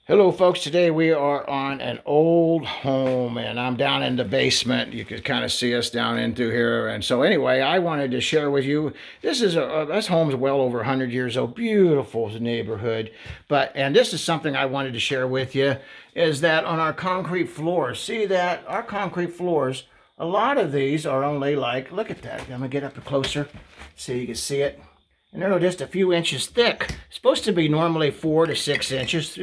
Hello folks, today we are on an old home and I'm down in the basement. You could kind of see us down into here. And so anyway, I wanted to share with you, this home's well over 100 years old, beautiful neighborhood. And this is something I wanted to share with you, is that on our concrete floors, see that our concrete floors, a lot of these are only like, look at that, I'm gonna get up closer so you can see it. And they're just a few inches thick. It's supposed to be normally 4 to 6 inches,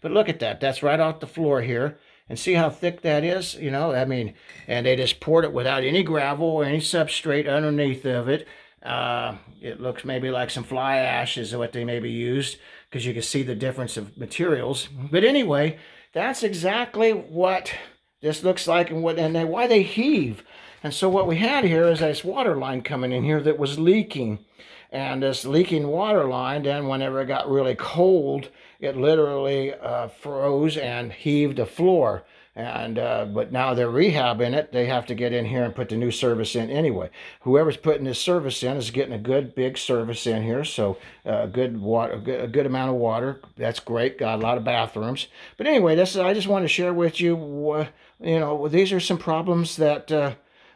but look at that. That's right off the floor here. And see how thick that is, and they just poured it without any gravel or any substrate underneath of it. It looks maybe like some fly ash is what they maybe used, because you can see the difference of materials. But anyway, that's exactly what this looks like and why they heave. And so what we had here is this water line coming in here that was leaking. And this leaking water line, then whenever it got really cold, it literally froze and heaved the floor. But now they're rehabbing it. They have to get in here and put the new service in anyway. Whoever's putting this service in is getting a good big service in here, so a good amount of water. That's great. Got a lot of bathrooms. But anyway, I just want to share with you. These are some problems that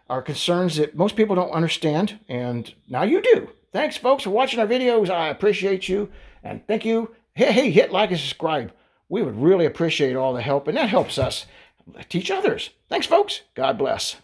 are concerns that most people don't understand, and now you do. Thanks, folks, for watching our videos. I appreciate you, and thank you. Hey, hit like and subscribe. We would really appreciate all the help, and that helps us teach others. Thanks, folks. God bless.